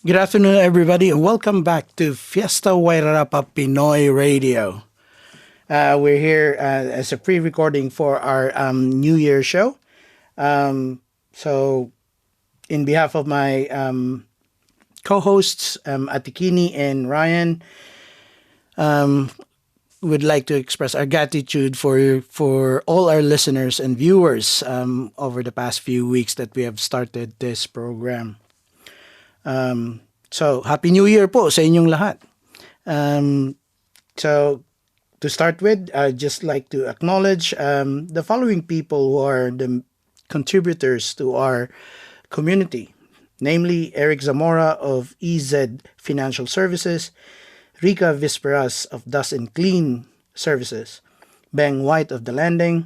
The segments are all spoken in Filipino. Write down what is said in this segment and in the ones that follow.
Good afternoon, everybody, and welcome back to Fiesta Wairarapa Pinoy Radio. We're here as a pre-recording for our New Year show. So, in behalf of my co-hosts, Ate Kinnie and Ryan, would like to express our gratitude for all our listeners and viewers over the past few weeks that we have started this program. So, Happy New Year po sa inyong lahat. So, to start with, I'd just like to acknowledge the following people who are the contributors to our community. Namely, Eric Zamora of EZ Financial Services, Rica Visperas of Dust and Clean Services, Beng White of The Landing,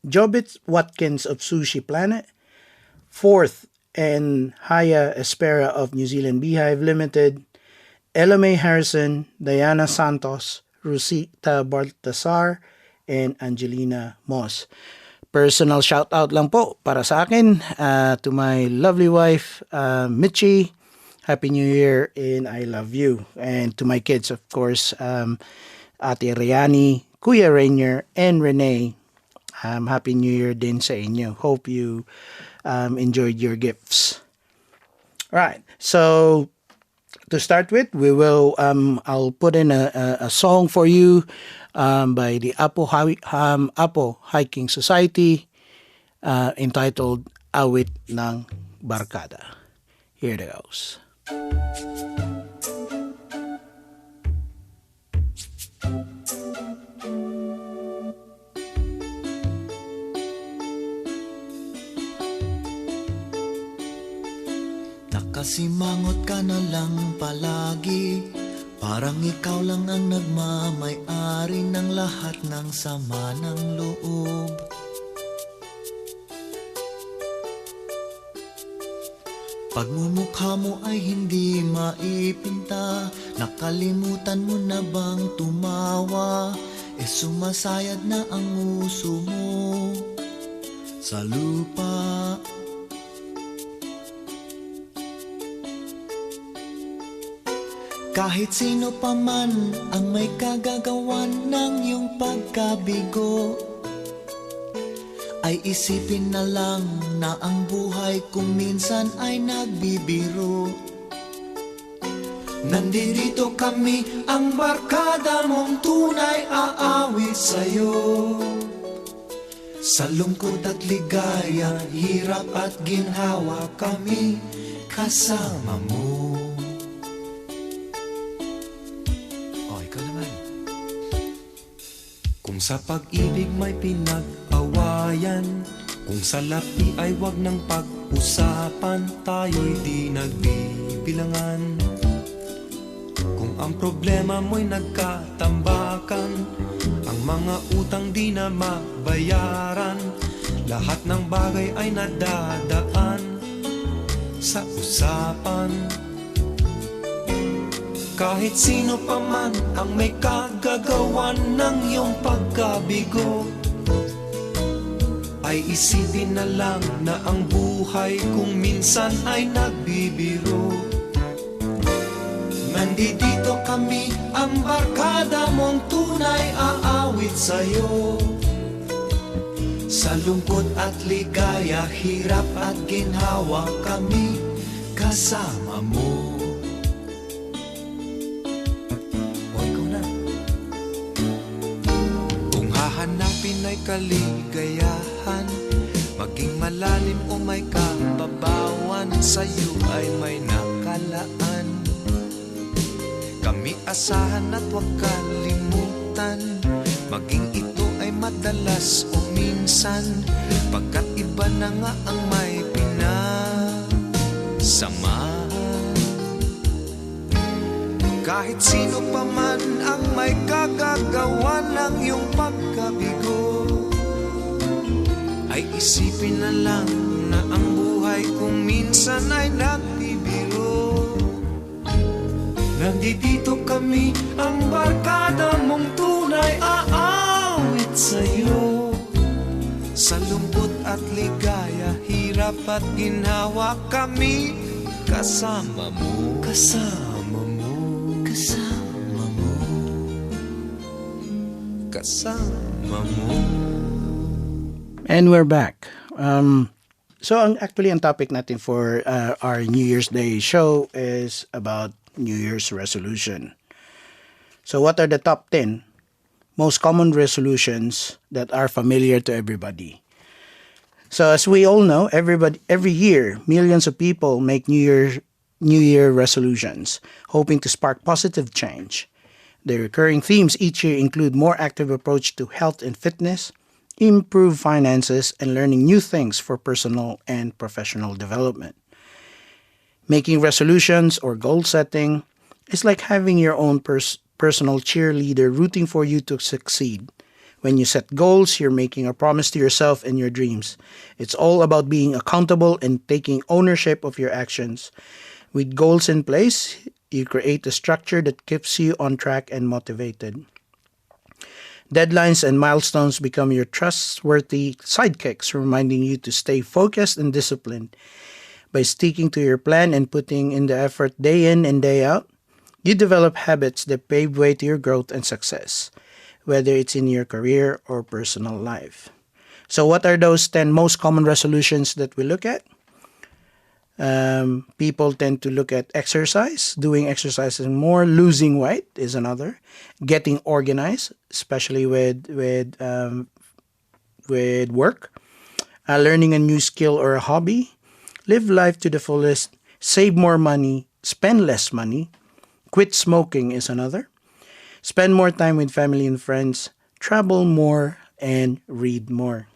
Jobit Watkins of Sushi Planet, Fourth and Haya Espera of New Zealand Beehive Limited, Ella May Harrison, Diana Santos, Rosita Baltasar, and Angelina Moss. Personal shout out lang po para sa akin to my lovely wife, Michi. Happy New Year and I love you. And to my kids, of course, Ate Riani, Kuya Rainier, and Renee. Happy New Year din sa inyo. Hope you enjoyed your gifts. Alright, so to start with, I'll put in a song for you by the Apo Hiking Society entitled Awit ng Barkada. Here it goes. Nakasimangot ka na lang palagi, parang ikaw lang ang nagmamay-ari ng lahat ng sama ng loob. Pagmumukha mo ay hindi maipinta, nakalimutan mo na bang tumawa? Sumasayad na ang uso mo sa lupa. Kahit sino pa man ang may kagagawan ng iyong pagkabigo, ay isipin na lang na ang buhay kung minsan ay nagbibiro. Nandito kami, ang barkada mong tunay aawit sa'yo. Sa lungkot at ligaya, hirap at ginhawa, kami kasama mo. Kung sa pag-ibig may pinag-awayan, kung sa lapi ay wag nang pag-usapan, tayo'y di nagbibilangan. Kung ang problema mo'y nagkatambakan, ang mga utang di na mabayaran, lahat ng bagay ay nadadaan sa usapan. Kahit sino pa man ang may kagagawan ng iyong pagkabigo, ay isipin na lang na ang buhay kung minsan ay nagbibiro. Nandito kami, ang barkada mong tunay aawit sa'yo. Sa lungkot at ligaya, hirap at ginhawa, kami kasama mo. Hanapin ay kaligayahan, maging malalim o may kababawan, sa'yo ay may nakalaan. Kami asahan at huwag kalimutan, maging ito ay madalas o minsan, pagkat iba na nga ang may pinasamahan. Kahit sino pa man ang may kagagawa ng iyong pagkabigo, ay isipin na lang na ang buhay kung minsan ay nagbibiro. Nandito kami, ang barkada mong tunay aawit sa'yo. Sa lungkot at ligaya, hirap at ginhawa, kami kasama mo, kasama mo, kasama mo, kasama mo. And we're back. So actually ang topic natin for our New Year's Day show is about New Year's resolution. So what are the top 10 most common resolutions that are familiar to everybody? So as we all know, every year millions of people make New Year resolutions, hoping to spark positive change. The recurring themes each year include more active approach to health and fitness, improve finances, and learning new things for personal and professional development. Making resolutions or goal setting is like having your own personal cheerleader rooting for you to succeed. When you set goals, you're making a promise to yourself and your dreams. It's all about being accountable and taking ownership of your actions. With goals in place, you create a structure that keeps you on track and motivated. Deadlines and milestones become your trustworthy sidekicks, reminding you to stay focused and disciplined. By sticking to your plan and putting in the effort day in and day out, you develop habits that pave way to your growth and success, whether it's in your career or personal life. So what are those 10 most common resolutions that we look at? People tend to look at exercise, doing exercises more, losing weight is another, getting organized, especially with work, learning a new skill or a hobby, live life to the fullest, save more money, spend less money, quit smoking is another, spend more time with family and friends, travel more, and read more.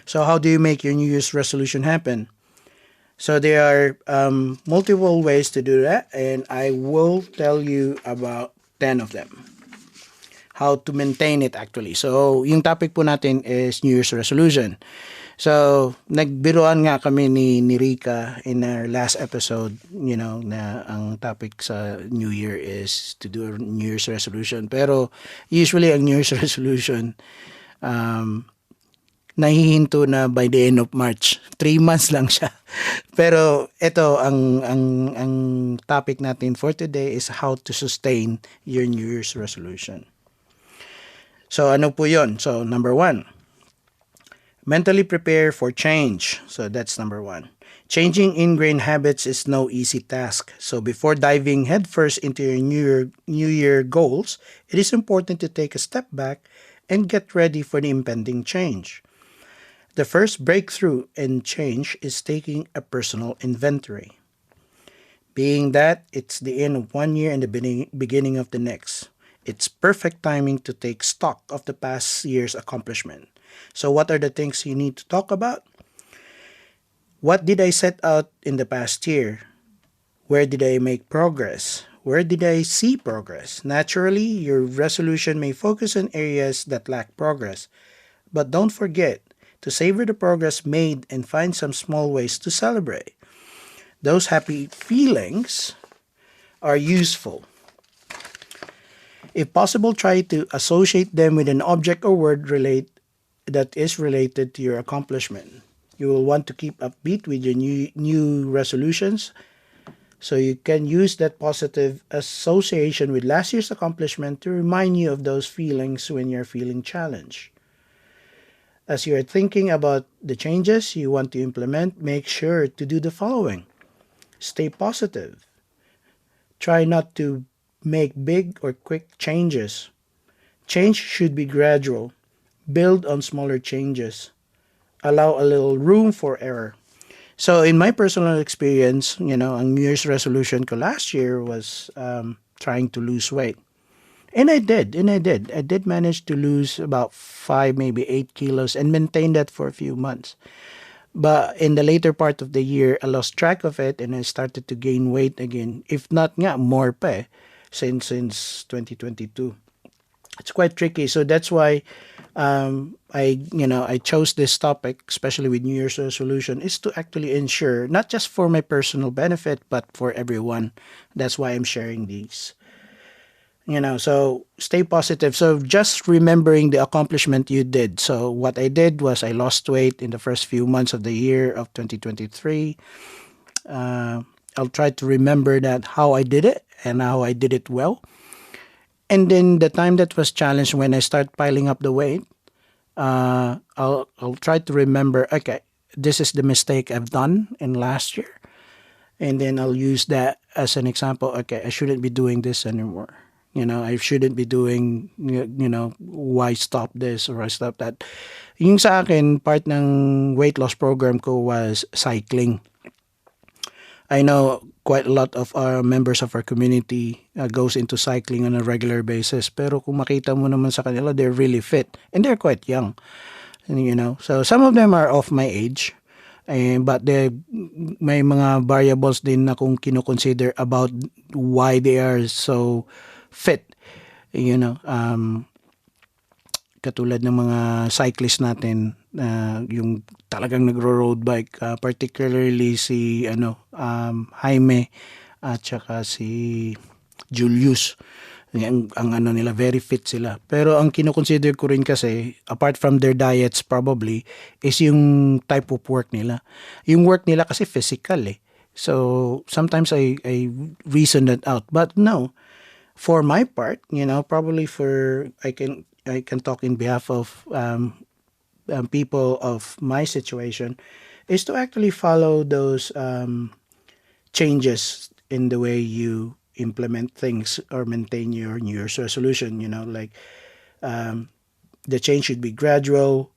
So how do you make your New Year's resolution happen? So there are multiple ways to do that, and I will tell you about 10 of them. How to maintain it actually. So yung topic po natin is New Year's resolution. So nagbiruan nga kami ni Rica in our last episode, na ang topic sa New Year is to do a New Year's resolution. Pero usually ang New Year's resolution, nahihinto na by the end of March. 3 months lang siya. Pero ito, ang topic natin for today is how to sustain your New Year's resolution. So ano po yun? So number 1, mentally prepare for change. So that's number 1. Changing ingrained habits is no easy task. So before diving headfirst into your New Year goals, it is important to take a step back and get ready for the impending change. The first breakthrough in change is taking a personal inventory. Being that it's the end of one year and the beginning of the next, it's perfect timing to take stock of the past year's accomplishment. So what are the things you need to talk about? What did I set out in the past year? Where did I make progress? Where did I see progress? Naturally, your resolution may focus on areas that lack progress, but don't forget to savor the progress made and find some small ways to celebrate. Those happy feelings are useful. If possible, try to associate them with an object or word that is related to your accomplishment. You will want to keep upbeat with your new resolutions, so you can use that positive association with last year's accomplishment to remind you of those feelings when you're feeling challenged. As you are thinking about the changes you want to implement, make sure to do the following. Stay positive. Try not to make big or quick changes. Change should be gradual. Build on smaller changes. Allow a little room for error. So in my personal experience, ang New Year's resolution ko last year was trying to lose weight. And I did. I did manage to lose about 5, maybe 8 kilos and maintain that for a few months. But in the later part of the year, I lost track of it and I started to gain weight again. If not nga, more pa since 2022. It's quite tricky. So that's why I chose this topic, especially with New Year's resolution, is to actually ensure, not just for my personal benefit, but for everyone. That's why I'm sharing these. So stay positive. So just remembering the accomplishment you did. So what I did was I lost weight in the first few months of the year of 2023. Uh, I'll try to remember that how I did it and how I did it well. And then the time that was challenged when I start piling up the weight, I'll try to remember. Okay, this is the mistake I've done in last year, and then I'll use that as an example. Okay, I shouldn't be doing this anymore. I shouldn't be doing, why stop this or why stop that. Yung sa akin, part ng weight loss program ko was cycling. I know quite a lot of our members of our community goes into cycling on a regular basis. Pero kung makita mo naman sa kanila, they're really fit and they're quite young. So some of them are of my age. But may mga variables din na kung kino-consider about why they are so fit. Katulad ng mga cyclist natin, yung talagang nagro-road bike, particularly si Jaime at saka si Julius. Ang ano nila, very fit sila. Pero ang kino-consider ko rin kasi, apart from their diets probably, is yung type of work nila. Yung work nila kasi physical eh. So sometimes I reason that out. But no, for my part, probably I can talk in behalf of people of my situation, is to actually follow those changes in the way you implement things or maintain your New Year's resolution. Like the change should be gradual,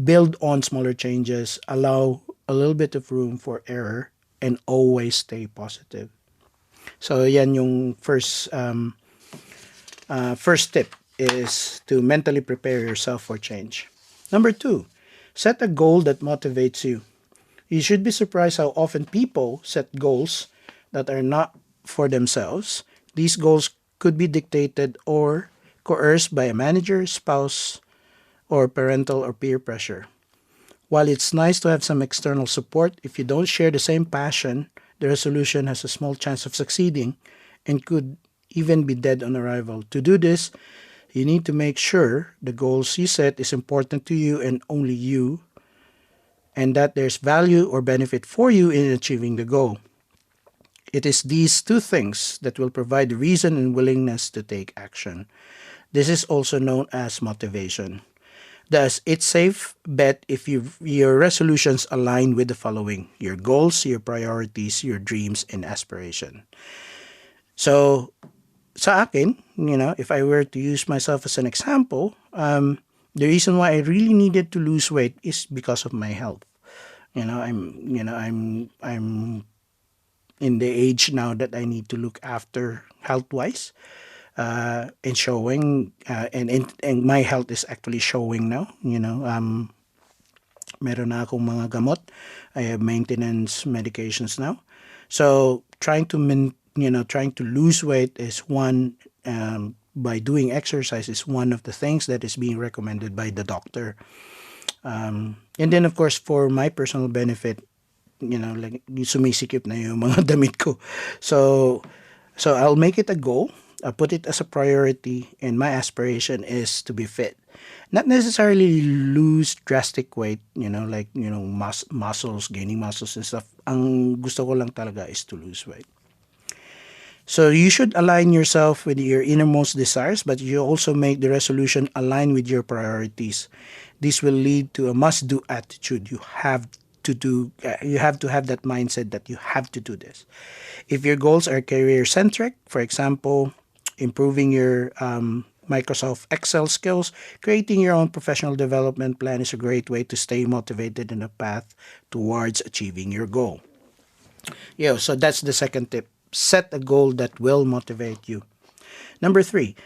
build on smaller changes, allow a little bit of room for error, and always stay positive. So yan yung first tip is to mentally prepare yourself for change. Number 2, set a goal that motivates you. You should be surprised how often people set goals that are not for themselves. These goals could be dictated or coerced by a manager, spouse, or parental or peer pressure. While it's nice to have some external support, if you don't share the same passion, the resolution has a small chance of succeeding and could even be dead on arrival. To do this, you need to make sure the goals you set is important to you and only you, and that there's value or benefit for you in achieving the goal. It is these two things that will provide the reason and willingness to take action. This is also known as motivation. Thus, it's safe bet if your resolutions align with the following: your goals, your priorities, your dreams, and aspiration. So, sa akin, if I were to use myself as an example, the reason why I really needed to lose weight is because of my health. I'm in the age now that I need to look after health-wise, and showing, and my health is actually showing now. Meron na akong mga gamot. I have maintenance medications now. So trying to lose weight is one, by doing exercise is one of the things that is being recommended by the doctor. And then of course for my personal benefit, like sumisikip na yung mga damit ko. So I'll make it a goal. I'll put it as a priority, and my aspiration is to be fit. Not necessarily lose drastic weight, muscles, gaining muscles and stuff. Ang gusto ko lang talaga is to lose weight. So you should align yourself with your innermost desires, but you also make the resolution align with your priorities. This will lead to a must-do attitude. You have to have that mindset that you have to do this. If your goals are career-centric, for example, improving your Microsoft Excel skills, creating your own professional development plan is a great way to stay motivated in a path towards achieving your goal. So that's the second tip. Set a goal that will motivate you. Number 3,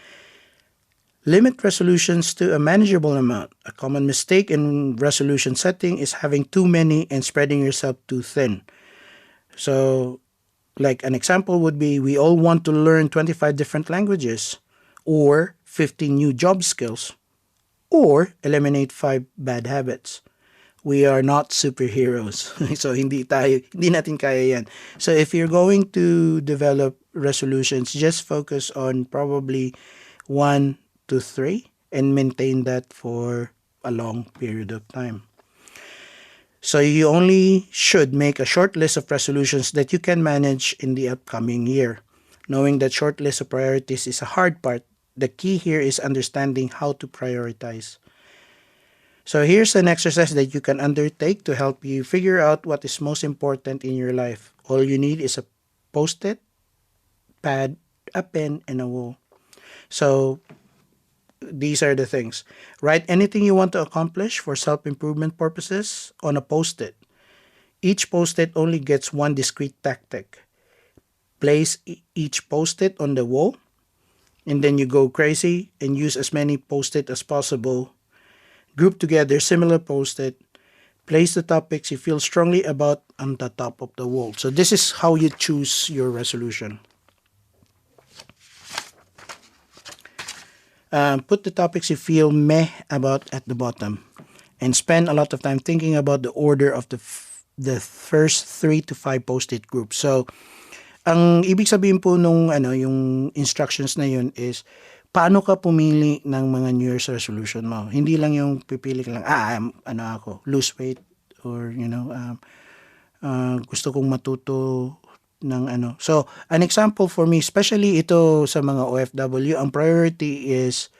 limit resolutions to a manageable amount. A common mistake in resolution setting is having too many and spreading yourself too thin. So, like an example would be, we all want to learn 25 different languages, or 15 new job skills, or eliminate 5 bad habits. We are not superheroes. So hindi natin kaya yan. So if you're going to develop resolutions, just focus on probably 1 to 3 and maintain that for a long period of time. So you only should make a short list of resolutions that you can manage in the upcoming year. Knowing that short list of priorities is a hard part, the key here is understanding how to prioritize. So here's an exercise that you can undertake to help you figure out what is most important in your life. All you need is a post-it, pad, a pen, and a wall. So these are the things. Write anything you want to accomplish for self-improvement purposes on a post-it. Each post-it only gets one discrete tactic. Place each post-it on the wall, and then you go crazy and use as many post-it as possible. Group together similar post-it. Place the topics you feel strongly about on the top of the wall. So this is how you choose your resolution. Put the topics you feel meh about at the bottom, and spend a lot of time thinking about the order of the first 3 to 5 post-it groups. So ang ibig sabihin po nung yung instructions na yun is paano ka pumili ng mga New Year's resolution mo. Hindi lang yung pipili ka lang, ako, lose weight, or gusto kong matuto ng ano. So, an example for me, especially ito sa mga OFW, ang priority is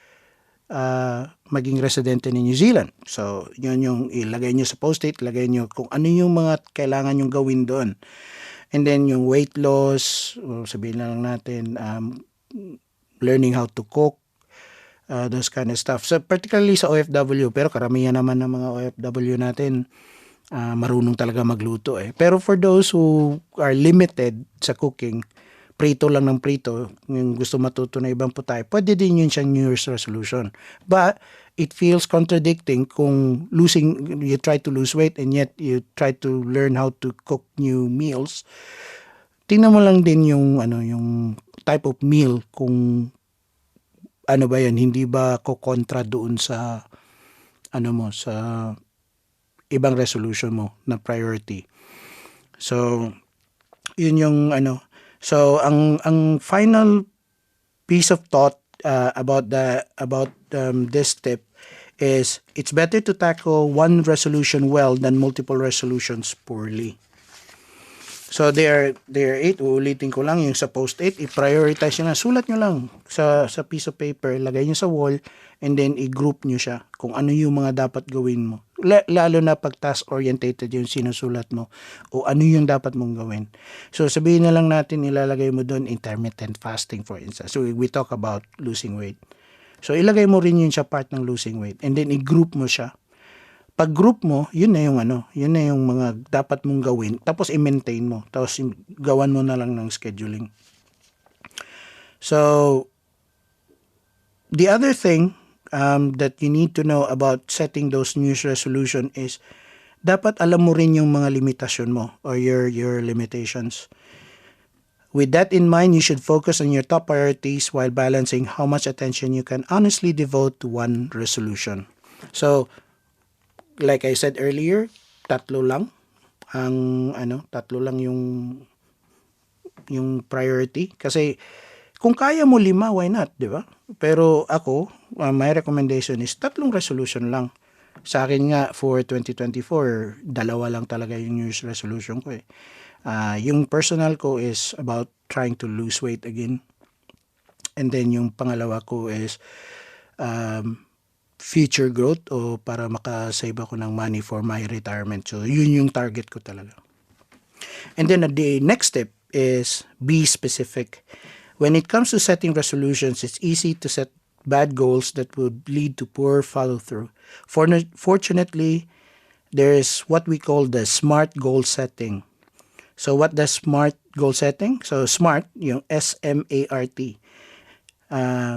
maging residente ni New Zealand. So, yun yung ilagay nyo sa post-it, ilagay nyo kung ano yung mga kailangan yung gawin doon. And then yung weight loss, sabihin na lang natin, learning how to cook, those kind of stuff. So, particularly sa OFW, pero karamihan naman ng mga OFW natin, marunong talaga magluto eh. Pero for those who are limited sa cooking, prito lang ng prito, yung gusto matuto na ibang putay, pwede din yun siyang New Year's resolution. But it feels contradicting kung you try to lose weight and yet you try to learn how to cook new meals. Tingnan mo lang din yung yung type of meal, kung ano ba yan, hindi ba kontra doon sa sa ibang resolution mo na priority. So yun yung so ang final piece of thought about this tip is it's better to tackle one resolution well than multiple resolutions poorly. So there are 8. Uulitin ko lang yung sa post-it. I-prioritize nyo na. Sulat nyo lang sa piece of paper. Lagay nyo sa wall. And then i-group nyo siya kung ano yung mga dapat gawin mo. Lalo na pag task-orientated yung sinusulat mo. O ano yung dapat mong gawin. So sabihin na lang natin, ilalagay mo doon intermittent fasting for instance. So we talk about losing weight. So ilagay mo rin yun sa part ng losing weight. And then i-group mo siya. Pag group mo, yun na yung mga dapat mong gawin. Tapos i-maintain mo. Tapos gawan mo na lang ng scheduling. So, the other thing that you need to know about setting those New Year's resolution is dapat alam mo rin yung mga limitasyon mo or your limitations. With that in mind, you should focus on your top priorities while balancing how much attention you can honestly devote to one resolution. So, like I said earlier, tatlo lang yung priority. Kasi kung kaya mo 5, why not, di ba? Pero ako, my recommendation is 3 resolution lang. Sa akin nga, for 2024, 2 lang talaga yung New Year's resolution ko eh. Yung personal ko is about trying to lose weight again. And then yung pangalawa ko is future growth, o para makasave ako ng money for my retirement. So, yun yung target ko talaga. And then the next step is be specific. When it comes to setting resolutions, it's easy to set bad goals that would lead to poor follow-through. Fortunately, there is what we call the SMART goal setting. So, what does SMART goal setting? So, SMART, yung SMART.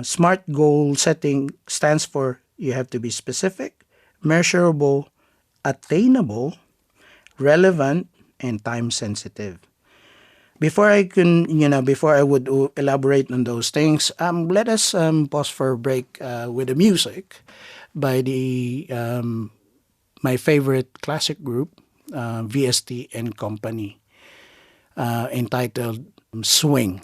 SMART goal setting stands for you have to be specific, measurable, attainable, relevant, and time sensitive. Before I would elaborate on those things, let us pause for a break with the music by my favorite classic group, VST and Company, entitled Swing.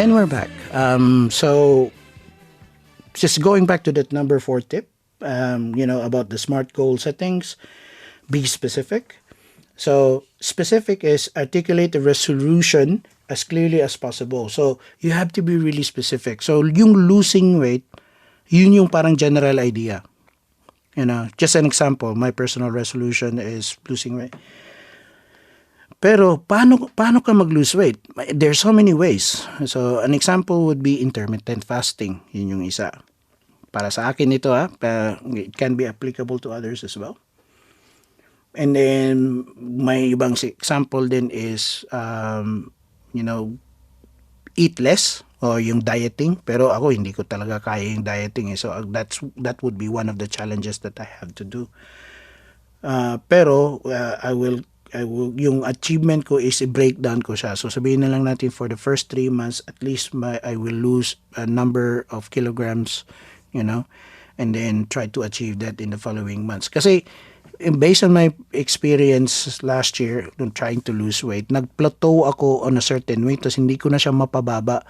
And we're back. So just going back to that number 4 tip, about the SMART goal settings, be specific. So specific is articulate the resolution as clearly as possible. So you have to be really specific. So yung losing weight, yun yung parang general idea. Just an example, my personal resolution is losing weight. Pero paano ka mag-lose weight? There's so many ways. So an example would be intermittent fasting. Yun yung isa. Para sa akin ito it can be applicable to others as well. And then may ibang example din is eat less o yung dieting, pero ako hindi ko talaga kaya yung dieting so that would be one of the challenges that I have to do. Pero I will yung achievement ko is i-breakdown ko siya. So sabihin na lang natin for the first 3 months at least I will lose a number of kilograms, and then try to achieve that in the following months. Kasi based on my experience last year trying to lose weight, nag-plateau ako on a certain weight tapos hindi ko na siya mapababa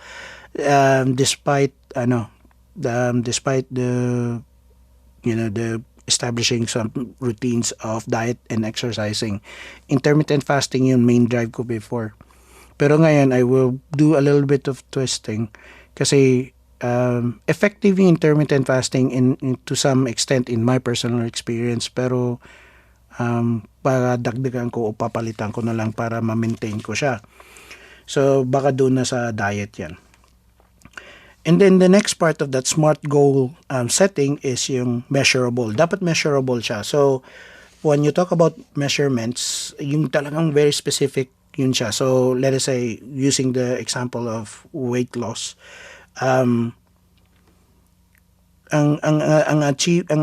despite the establishing some routines of diet and exercising. Intermittent fasting yung main drive ko before. Pero ngayon I will do a little bit of twisting kasi effective yung intermittent fasting to some extent in my personal experience, pero para dagdagan ko o papalitan ko na lang para ma-maintain ko siya. So baka doon na sa diet yan. And then the next part of that SMART goal setting is yung measurable. Dapat measurable siya. So when you talk about measurements, yung talagang very specific yun siya. So let us say using the example of weight loss, ang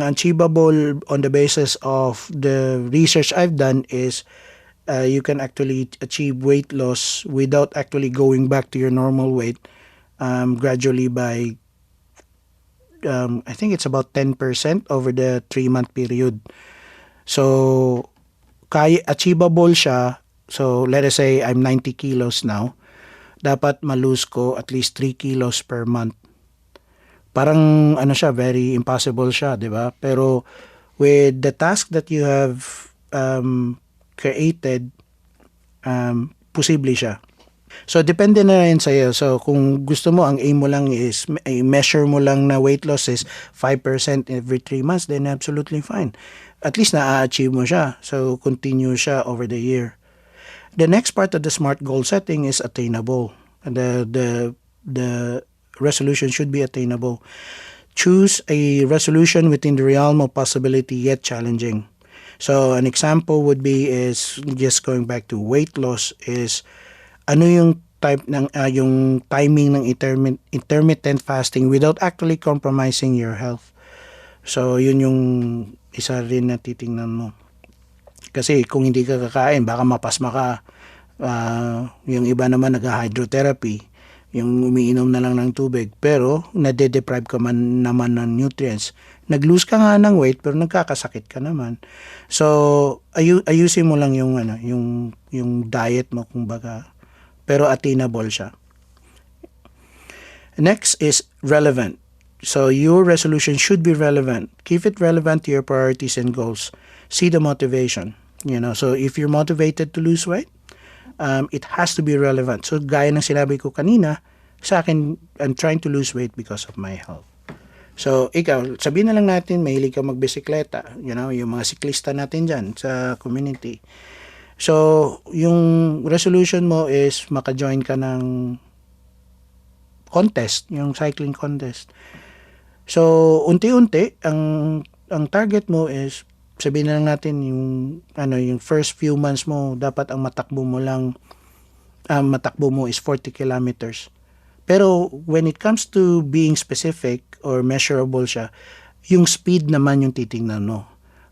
achievable on the basis of the research I've done is you can actually achieve weight loss without actually going back to your normal weight gradually by I think it's about 10% over the 3-month period. So achievable siya. So let us say I'm 90 kilos now, dapat malose ko at least 3 kilos per month. Parang siya, very impossible siya, di ba? Pero with the task that you have created, posible siya. So depende na rin sa iyo. So kung gusto mo, ang aim mo lang is measure mo lang na weight loss is 5% every 3 months, then absolutely fine. At least na-achieve mo siya. So continue siya over the year. The next part of the SMART goal setting is attainable. The resolution should be attainable. Choose a resolution within the realm of possibility yet challenging. So an example would be is just going back to weight loss is ano yung type ng yung timing ng intermittent fasting without actually compromising your health. So yun yung isa rin na titingnan mo. Kasi kung hindi ka kakain, baka mapasma ka. Yung iba naman nag-hydrotherapy, yung umiinom na lang ng tubig, pero nade-deprive ka man naman ng nutrients. Nag-lose ka nga ng weight, pero nagkakasakit ka naman. So, ayusin mo lang yung diet mo, kumbaga. Pero attainable siya. Next is relevant. So, your resolution should be relevant. Keep it relevant to your priorities and goals. See the motivation. So if you're motivated to lose weight, it has to be relevant. So gaya ng sinabi ko kanina, sa akin, I'm trying to lose weight because of my health. So ikaw, sabihin na lang natin, mahilig ka magbisikleta, yung mga siklista natin dyan sa community. So yung resolution mo is maka-join ka ng contest, yung cycling contest. So unti-unti, ang target mo is sabihin na lang natin yung first few months mo, dapat ang matakbo mo is 40 kilometers. Pero when it comes to being specific or measurable siya, yung speed naman yung titingnan mo.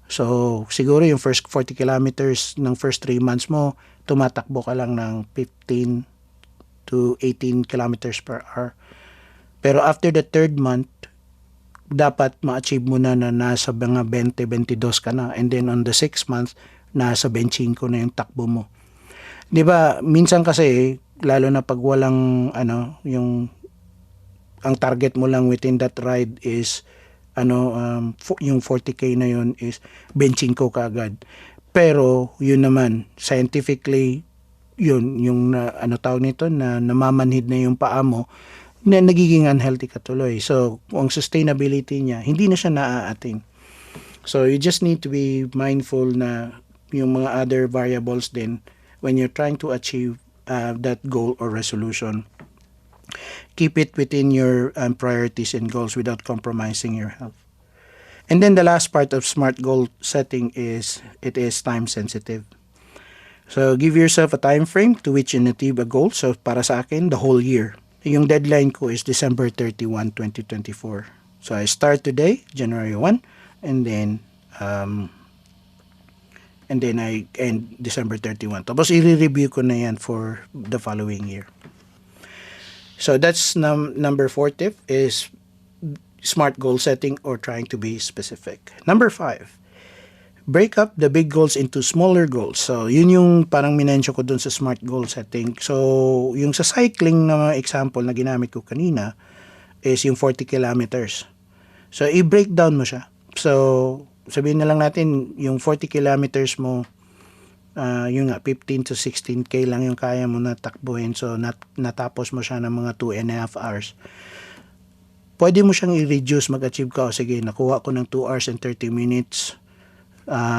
So siguro yung first 40 kilometers ng first 3 months mo, tumatakbo ka lang ng 15 to 18 kilometers per hour. Pero after the third month, dapat ma-achieve mo na nasa mga 20-22 ka na. And then on the 6th month, nasa 25 na yung takbo mo. Di ba, minsan kasi, lalo na pag walang yung ang target mo lang within that ride is yung 40k na yun is benching ko kaagad. Pero yun naman scientifically yun yung tawag nito na namamanhid na yung paa mo na nagiging unhealthy ka tuloy. So ang sustainability niya hindi na siya naaating. So you just need to be mindful na yung mga other variables din when you're trying to achieve that goal or resolution. Keep it within your priorities and goals without compromising your health. And then the last part of smart goal setting is it is time sensitive. So give yourself a time frame to which you achieve a goal. So para sa akin, the whole year. Yung deadline ko is December 31, 2024. So I start today, January 1, and then I end December 31. Tapos i-review ko na yan for the following year. So that's number 4 tip is smart goal setting or trying to be specific. Number 5, break up the big goals into smaller goals. So yun yung parang minensyo ko dun sa smart goal setting. So yung sa cycling na example na ginamit ko kanina is yung 40 kilometers. So i-break down mo siya. So sabihin na lang natin yung 40 kilometers mo yun nga 15 to 16k lang yung kaya mo na takbuhin. So natapos mo siya ng mga 2.5 hours. Pwede mo siyang i-reduce, mag-achieve ka. O sige, nakuha ko ng 2 hours and 30 minutes.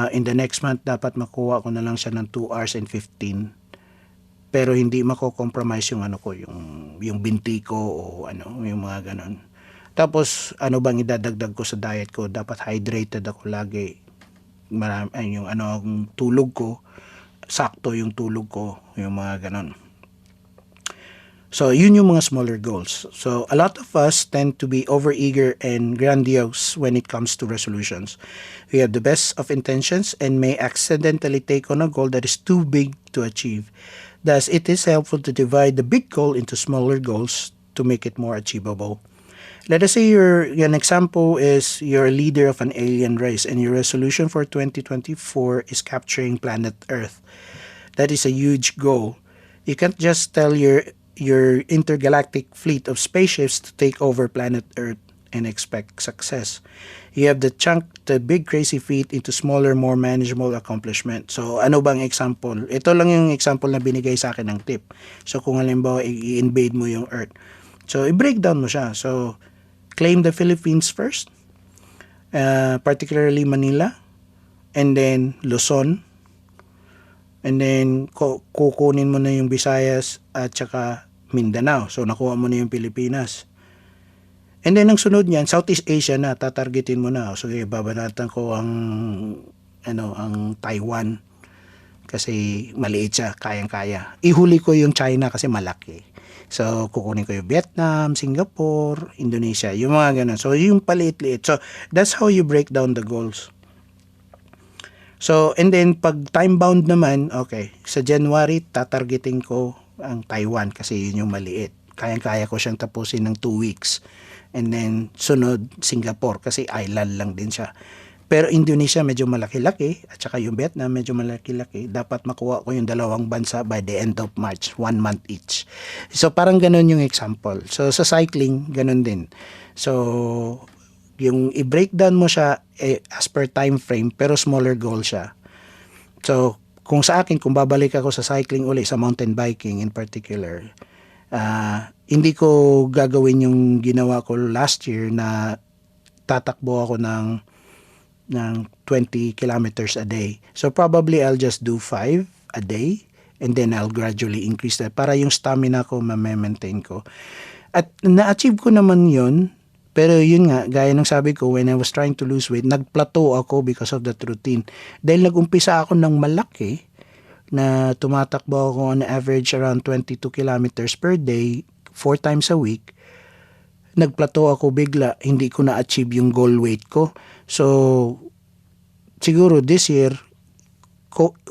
In the next month, dapat makuha ko na lang siya ng 2 hours and 15. Pero hindi mako-compromise yung yung binti ko o yung mga ganon. Tapos, bang idadagdag ko sa diet ko? Dapat hydrated ako lagi. Yung tulog ko, sakto yung tulog ko, yung mga ganon. So, yun yung mga smaller goals. So, a lot of us tend to be overeager and grandiose when it comes to resolutions. We have the best of intentions and may accidentally take on a goal that is too big to achieve. Thus, it is helpful to divide the big goal into smaller goals to make it more achievable. Let us say an example is you're a leader of an alien race and your resolution for 2024 is capturing planet Earth. That is a huge goal. You can't just tell your intergalactic fleet of spaceships to take over planet Earth and expect success. You have to chunk the big crazy feat into smaller, more manageable accomplishment. So, ano bang example? Ito lang yung example na binigay sa akin ng tip. So, kung halimbawa, i-invade mo yung Earth. So, i-break down mo siya. So, claim the Philippines first, particularly Manila, and then Luzon, and then kukunin mo na yung Visayas at saka Mindanao. So, nakuha mo na yung Pilipinas. And then, ang sunod niyan, Southeast Asia na, tatargetin mo na. So, babanatan ko ang Taiwan. Kasi maliit siya, kayang-kaya. Ihuli ko yung China kasi malaki. So, kukunin ko yung Vietnam, Singapore, Indonesia, yung mga ganun. So, yung paliit-liit. So, that's how you break down the goals. So, and then, pag time-bound naman, okay, sa January, tatargetin ko ang Taiwan kasi yun yung maliit. Kayang-kaya ko siyang tapusin ng 2 weeks. And then, sunod, Singapore kasi island lang din siya. Pero Indonesia medyo malaki-laki at saka yung Vietnam medyo malaki-laki. Dapat makuha ko yung dalawang bansa by the end of March, 1 month each. So, parang ganun yung example. So, sa cycling, ganun din. So, yung i-breakdown mo siya as per time frame pero smaller goal siya. So, kung sa akin, kung babalik ako sa cycling uli, sa mountain biking in particular, hindi ko gagawin yung ginawa ko last year na tatakbo ako ng 20 kilometers a day. So probably I'll just do 5 a day and then I'll gradually increase that para yung stamina ko ma-maintain ko. At na-achieve ko naman yun, pero yun nga, gaya ng sabi ko, when I was trying to lose weight, nag-plateau ako because of that routine. Dahil nag-umpisa ako ng malaki, na tumatakbo ako on average around 22 kilometers per day, 4 times a week, nag-plateau ako bigla, hindi ko na-achieve yung goal weight ko. So, siguro this year,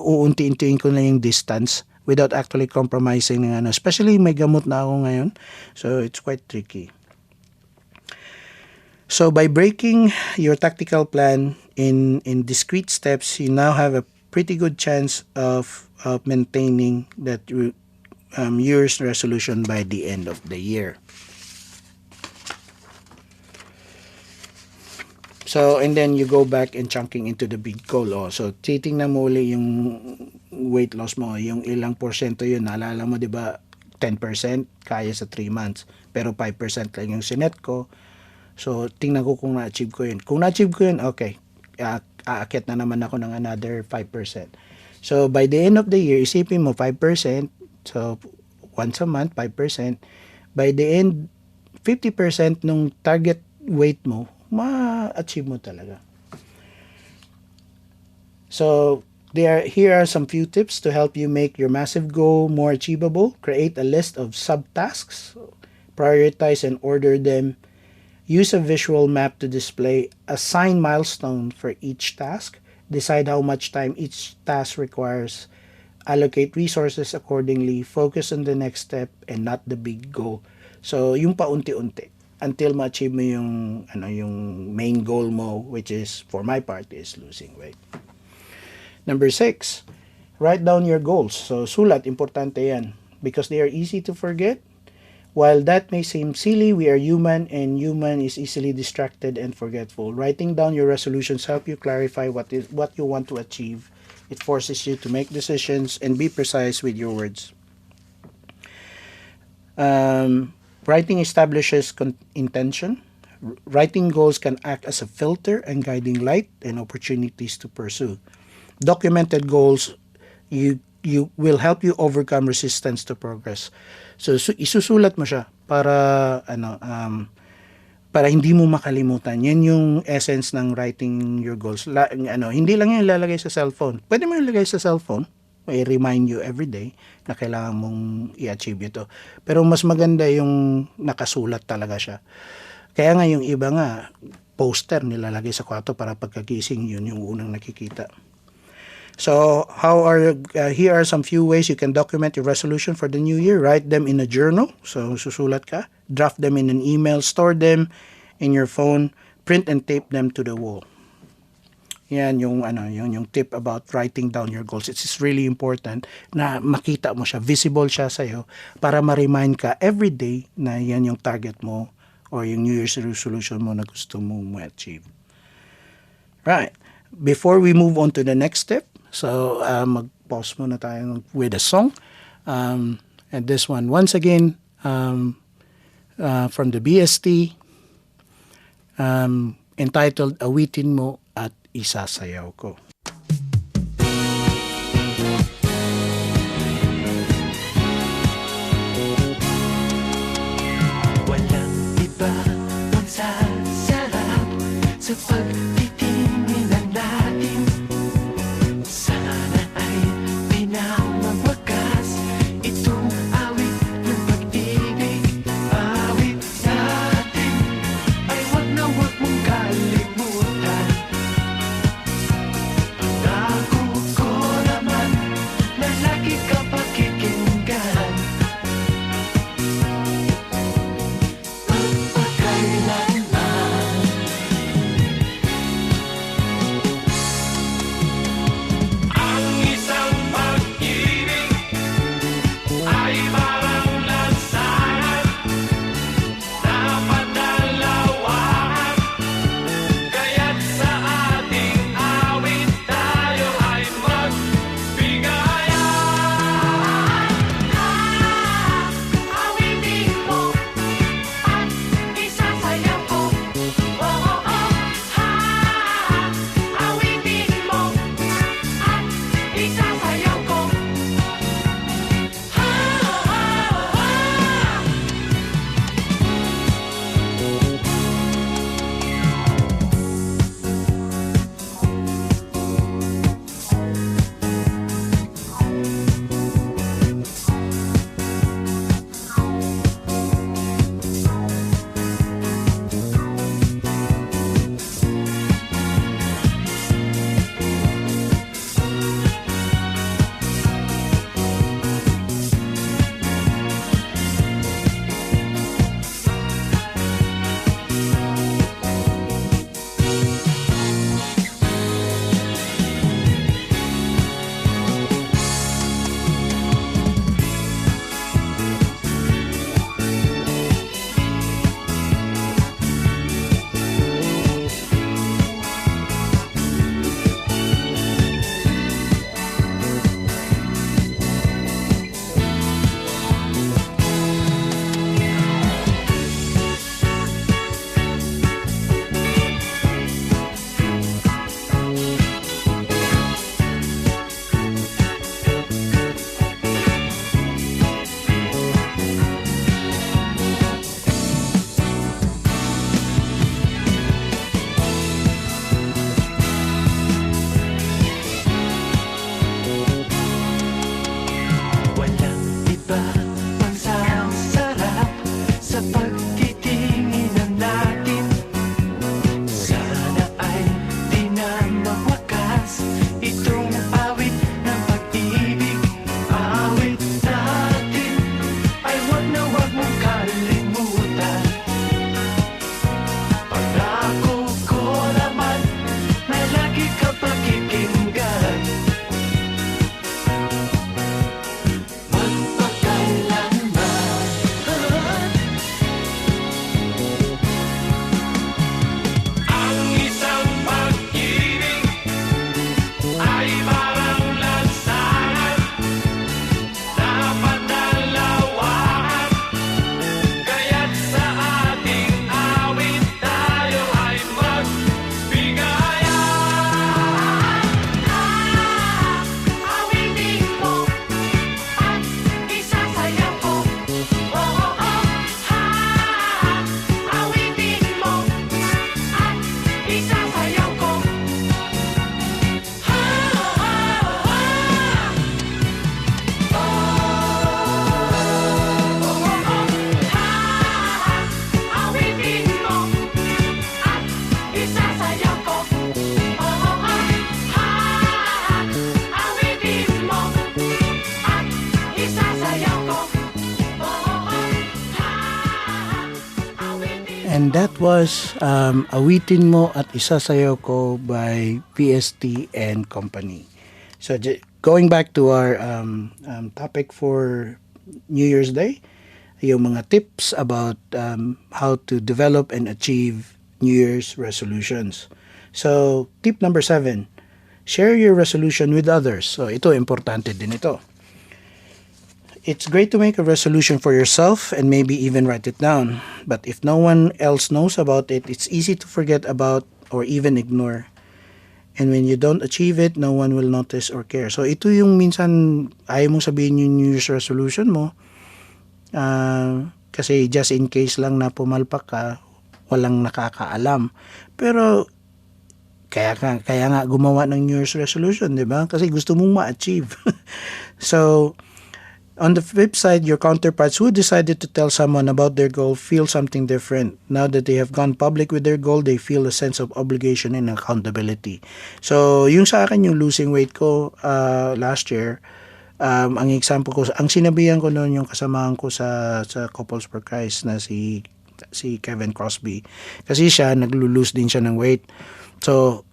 uunti-untiin ko na yung distance without actually compromising ng especially may gamot na ako ngayon. So, it's quite tricky. So, by breaking your tactical plan in discrete steps, you now have a pretty good chance of maintaining that year's resolution by the end of the year. So, and then you go back and chunking into the big goal. Oh. So, titingnan mo uli yung weight loss mo. Yung ilang porsyento yun. Naalala mo, di ba, 10% kaya sa 3 months. Pero 5% lang yung sinet ko. So, tingnan ko kung na-achieve ko yun. Kung na-achieve ko yun, okay. Aakyat na naman ako ng another 5%. So, by the end of the year, isipin mo 5%. So, once a month, 5%. By the end, 50% nung target weight mo, ma-achieve mo talaga. So, here are some few tips to help you make your massive goal more achievable. Create a list of subtasks. Prioritize and order them. Use a visual map to display. Assign milestones for each task. Decide how much time each task requires. Allocate resources accordingly. Focus on the next step and not the big goal. So, yung paunti-unti until ma-achieve mo yung main goal mo, which is, for my part, is losing weight. Number 6, write down your goals. So, sulat, importante yan. Because they are easy to forget. While that may seem silly, we are human, and human is easily distracted and forgetful. Writing down your resolutions help you clarify what you want to achieve. It forces you to make decisions and be precise with your words. Writing establishes intention. Writing goals can act as a filter and guiding light and opportunities to pursue. Documented goals you will help you overcome resistance to progress. So isusulat mo siya para para hindi mo makalimutan. Yan yung essence ng writing your goals. Hindi lang yung ilalagay sa cellphone. Pwede mo ilalagay sa cellphone. May remind you every day na kailangan mong i-achieve ito. Pero mas maganda yung nakasulat talaga siya. Kaya nga yung iba nga, poster nilalagay sa kwarto para pagkagising yun yung unang nakikita. So, here are some few ways you can document your resolution for the new year. Write them in a journal. So, susulat ka. Draft them in an email. Store them in your phone. Print and tape them to the wall. Yan yung tip about writing down your goals. It's really important na makita mo siya, visible siya sa iyo para ma-remind ka every day na yan yung target mo or yung New Year's resolution mo na gusto mo ma-achieve. Right. Before we move on to the next step, so mag-pause muna tayo with a song. And this one, once again, from the BST, entitled Awitin Mo at Isasayaw Ko. Walang iba magsasarap sa pagtitinginan natin. Sana ay pinamawakas itong awit ng pag-ibig. Awit natin ay wag mong kalimutan. Pangako ko naman na lagi ka pakikinggan. Magpakailanman And that was Awitin Mo at Isa Sayo Ko by PST and Company. So going back to our topic for New Year's Day, yung mga tips about how to develop and achieve New Year's resolutions. So tip number 7, share your resolution with others. So ito, importante din ito. It's great to make a resolution for yourself and maybe even write it down. But if no one else knows about it, it's easy to forget about or even ignore. And when you don't achieve it, no one will notice or care. So ito yung minsan ayaw mong sabihin yung New Year's resolution mo. Kasi just in case lang na pumalpak ka, walang nakakaalam. Pero kaya nga gumawa ng New Year's resolution, di ba? Kasi gusto mong ma-achieve. So, on the flip side, your counterparts who decided to tell someone about their goal feel something different. Now that they have gone public with their goal, they feel a sense of obligation and accountability. So, yung sa akin, yung losing weight ko last year, ang example ko, ang sinabihan ko noon yung kasamahan ko sa Couples for Christ na si Kevin Crosby. Kasi siya, naglo-lose din siya ng weight. So,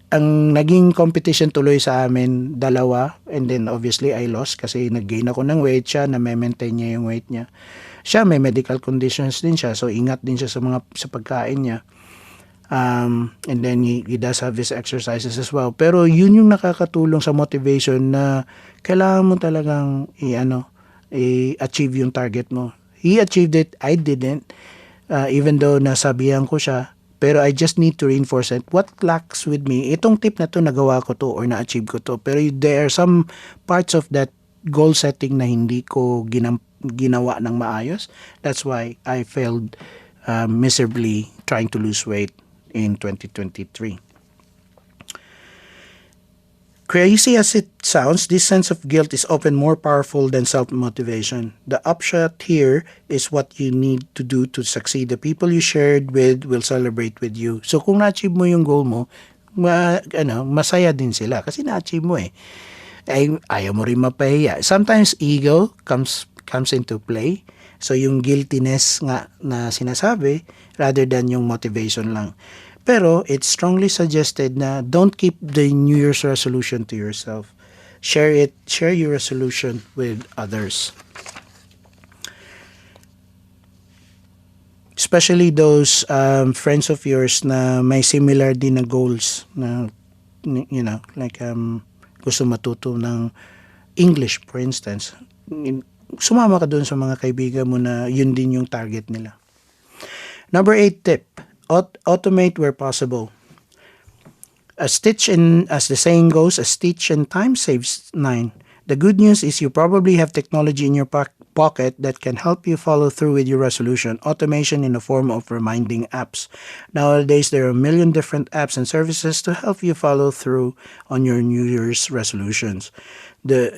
ang naging competition tuloy sa amin, 2, and then obviously I lost kasi nag-gain ako ng weight, siya na maintain niya yung weight niya. Siya may medical conditions din siya, so ingat din siya sa pagkain niya. And then he does have his exercises as well. Pero yun yung nakakatulong sa motivation na kailangan mo talagang i-achieve yung target mo. He achieved it, I didn't. Even though nasabihan ko siya, pero I just need to reinforce it. What lacks with me, itong tip na to, nagawa ko to or na-achieve ko to. Pero there are some parts of that goal setting na hindi ko ginawa ng maayos. That's why I failed miserably trying to lose weight in 2023. Crazy as it sounds, this sense of guilt is often more powerful than self-motivation. The upshot here is what you need to do to succeed. The people you shared with will celebrate with you. So kung na-achieve mo yung goal mo, masaya din sila kasi na-achieve mo eh. Ay, ayaw mo rin mapahiya. Sometimes ego comes into play. So yung guiltiness nga na sinasabi rather than yung motivation lang. Pero it's strongly suggested na don't keep the New Year's resolution to yourself. Share your resolution with others. Especially those friends of yours na may similar din na goals na like gusto matuto ng English, for instance. Sumama ka doon sa mga kaibigan mo na yun din yung target nila. Number 8 tip, automate where possible. As the saying goes, a stitch in time saves 9. The good news is you probably have technology in your pocket that can help you follow through with your resolution. Automation in the form of reminding apps. Nowadays, there are a million different apps and services to help you follow through on your New Year's resolutions. The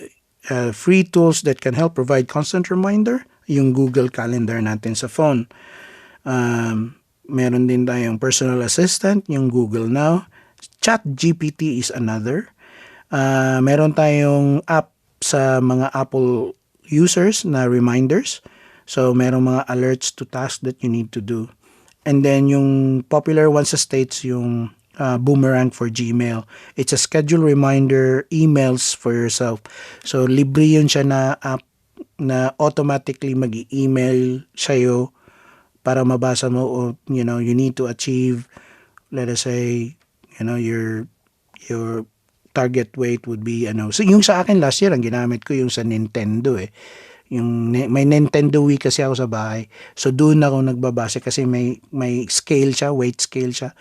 free tools that can help provide constant reminder, yung Google Calendar natin sa phone. Meron din tayong personal assistant, yung Google Now. ChatGPT is another. Meron tayong app sa mga Apple users na reminders. So, meron mga alerts to tasks that you need to do. And then, yung popular one sa States, yung Boomerang for Gmail. It's a schedule reminder emails for yourself. So, libre yun siya na app na automatically mag-email sa'yo para mabasa mo o, you need to achieve, let us say, your target weight would be, So, yung sa akin last year, ang ginamit ko yung sa Nintendo eh. May Nintendo Wii kasi ako sa bahay. So, doon ako nagbabase kasi may scale siya, weight scale siya.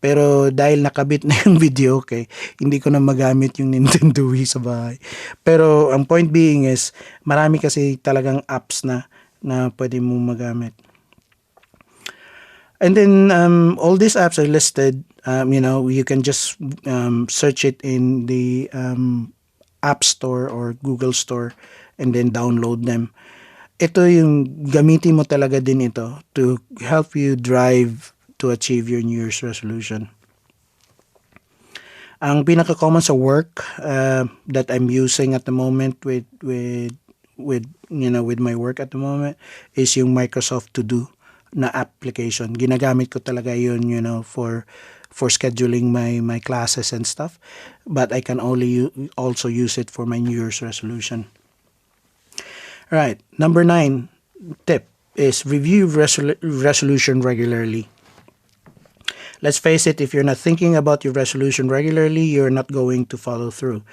Pero dahil nakabit na yung video, okay, hindi ko na magamit yung Nintendo Wii sa bahay. Pero ang point being is, marami kasi talagang apps na pwede mo magamit. And then all these apps are listed. You can just search it in the App Store or Google Store and then download them. Ito yung gamitin mo talaga din ito to help you drive to achieve your New Year's resolution. Ang pinaka-common sa work that I'm using at the moment with my work at the moment is yung Microsoft To Do. na application. Ginagamit ko talaga yun, for scheduling my classes and stuff. But I can only also use it for my New Year's resolution. Right. Number 9 tip is review resolution regularly. Let's face it, if you're not thinking about your resolution regularly, you're not going to follow through.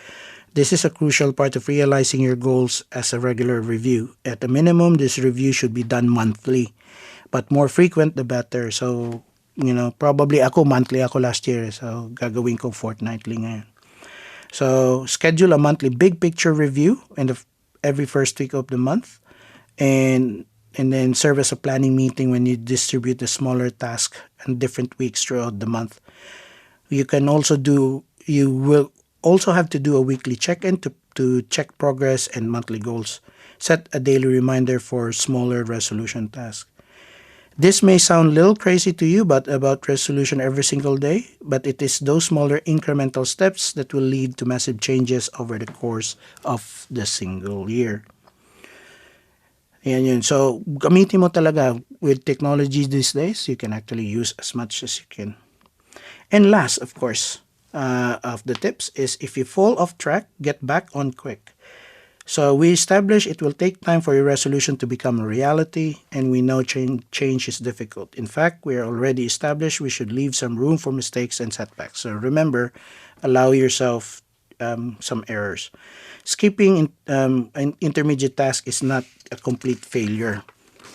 This is a crucial part of realizing your goals as a regular review. At a minimum, this review should be done monthly. But more frequent, the better. So, probably ako, monthly ako last year. So, gagawin ko fortnightly ngayon. So, schedule a monthly big picture review every first week of the month. And then serve as a planning meeting when you distribute the smaller task and different weeks throughout the month. You will also have to do a weekly check-in to check progress and monthly goals. Set a daily reminder for smaller resolution tasks. This may sound a little crazy to you, but about resolution every single day, but it is those smaller incremental steps that will lead to massive changes over the course of the single year. Yan yun. So, gamitin mo talaga with technology these days. You can actually use as much as you can. And last, of course, of the tips is if you fall off track, get back on quick. So, we established it will take time for your resolution to become a reality, and we know change is difficult. In fact, we are already established we should leave some room for mistakes and setbacks. So, remember, allow yourself some errors. Skipping an intermediate task is not a complete failure.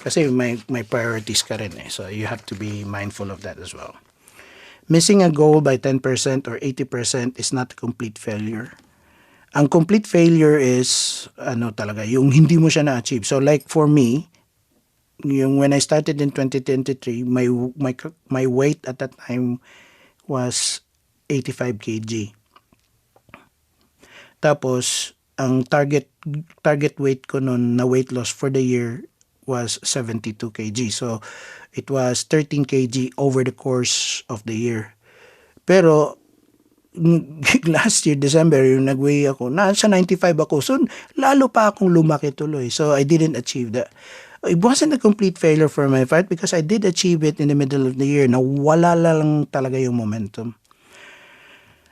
Kasi may priorities ka rin eh. So you have to be mindful of that as well. Missing a goal by 10% or 80% is not a complete failure. Ang complete failure is talaga, yung hindi mo siya na-achieve. So like for me, when I started in 2023, my weight at that time was 85 kg. Tapos ang target weight ko noon na weight loss for the year was 72 kg. So, it was 13 kg over the course of the year. Pero, last year, December, yung nag-weigh ako, nasa 95 ako. So, lalo pa akong lumaki tuloy. So, I didn't achieve that. It wasn't a complete failure for my part because I did achieve it in the middle of the year na wala lang talaga yung momentum.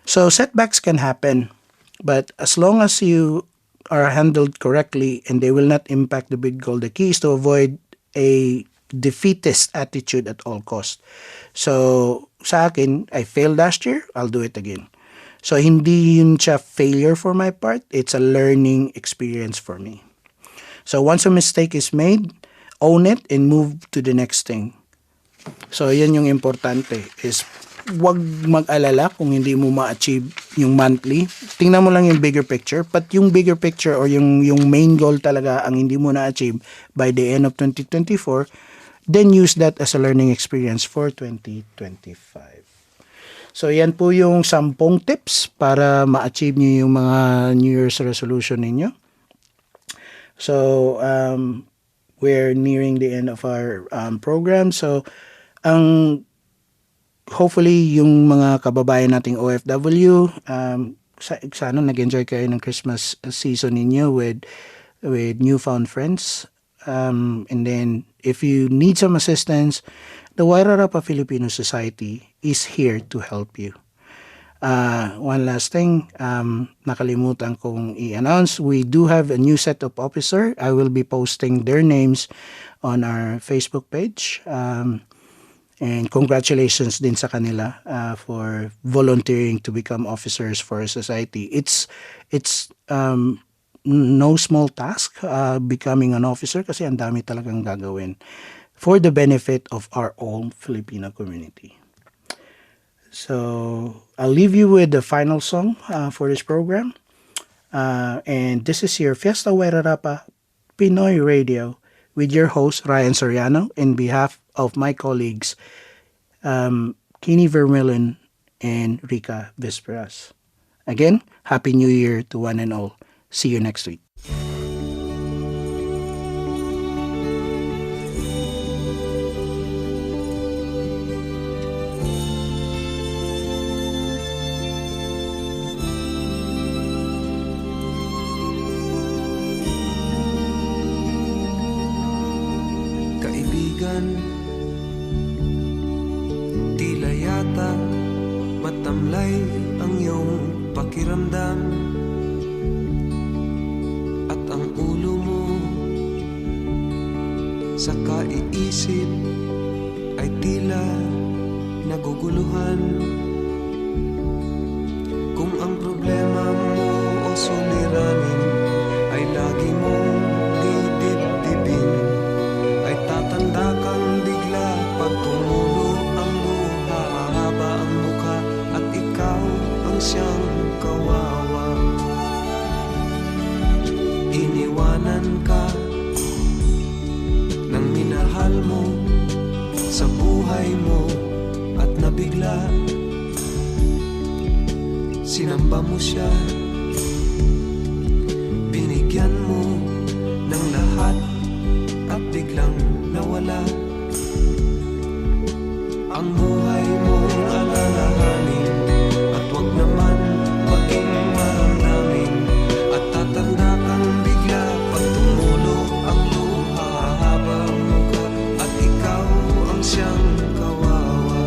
So, setbacks can happen. But as long as you are handled correctly and they will not impact the big goal, the key is to avoid a defeatist attitude at all costs. So, sa akin, I failed last year, I'll do it again. So, hindi yun siya failure for my part, it's a learning experience for me. So, once a mistake is made, own it and move to the next thing. So, yan yung importante is wag mag-alala kung hindi mo ma-achieve yung monthly. Tingnan mo lang yung bigger picture. But yung bigger picture or yung main goal talaga ang hindi mo na-achieve by the end of 2024, then use that as a learning experience for 2025. So, yan po yung 10 tips para ma-achieve nyo yung mga New Year's resolution ninyo. So, we're nearing the end of our program. So, hopefully, yung mga kababayan nating OFW, sana nag-enjoy kayo ng Christmas season ninyo with newfound friends. And then, if you need some assistance, the Wairarapa Filipinos Society is here to help you. One last thing, nakalimutan kong i-announce, we do have a new set of officer. I will be posting their names on our Facebook page. And congratulations din sa kanila for volunteering to become officers for a society. It's no small task becoming an officer kasi ang dami talagang gagawin for the benefit of our own Filipino community. So, I'll leave you with the final song for this program. And this is your Fiesta Wairarapa Pinoy Radio with your host, Ryan Soriano, in behalf of my colleagues, Kinnie Vermuelen and Rica Visperas. Again, Happy New Year to one and all. See you next week. Kaibigan, Matamlay ang iyong pakiramdam at ang ulo mo sa kaiisip ay tila naguguluhan. Kung ang problema mo o suliranin ay lagi mong didibdibin, ay tatanda kang bigla pag tumulo ang luha, hahaba ang mukha at ikaw ang siyang kawawa. Iniwanan ka ng minahal mo sa buhay mo at nabigla. Sinamba mo siya, binigyan mo ng lahat at biglang nawala. Ang buhay mong alalahanin at wag naman maging maramdamin, at tatanda kang bigla pag tumulo ang luha, hahaba ang mukha at ikaw ang siyang kawawa.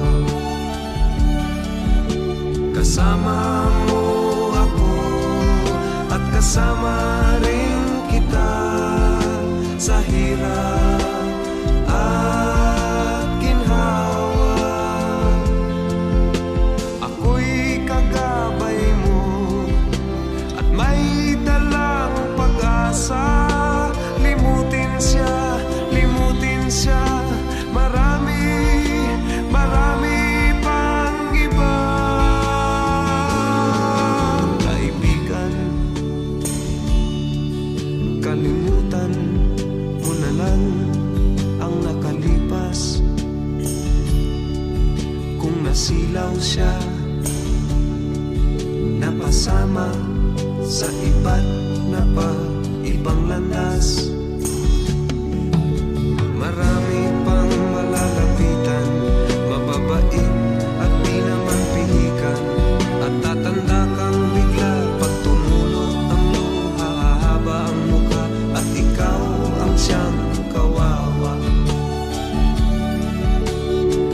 Kasama mo ako at kasama rin kita sa hirap at ginhawa. Ako'y kagabay mo at may dalang pag-asa. Limutin siya, marami, marami pang iba. Kaibigan, kalimutan mo na lang ang nakalipas. Kung nasilaw siya, napasama sa iba't na pa ibang landas. Marami pang malalapitan, mababait at di naman pihikan, at tatanda kang bigla pag tumulo ang luha, hahaba ang mukha at ikaw ang siyang kawawa.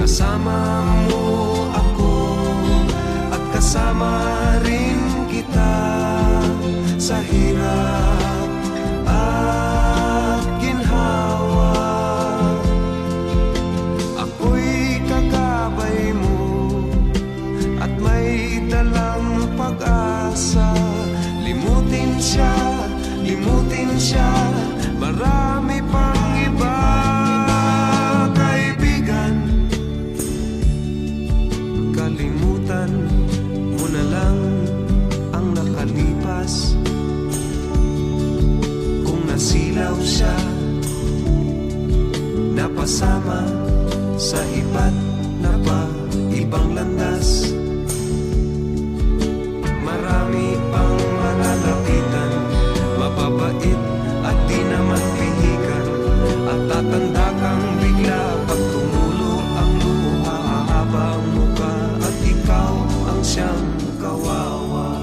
Kasama mo ako at kasama rin kita sa hirap at ginhawa. Ako'y kakabay mo at may dalang pag-asa. Limutin siya, marami pang iba. Kaibigan, kalimutan mo na lang ang nakalipas. Kung nasilaw siya, napasama sa iba't na pa ibang landas. Marami pang malalapitan, mababait at di naman pihikan, at tatanda kang bigla pag tumulo ang luha, hahaba ang mukha at ikaw ang siyang kawawa.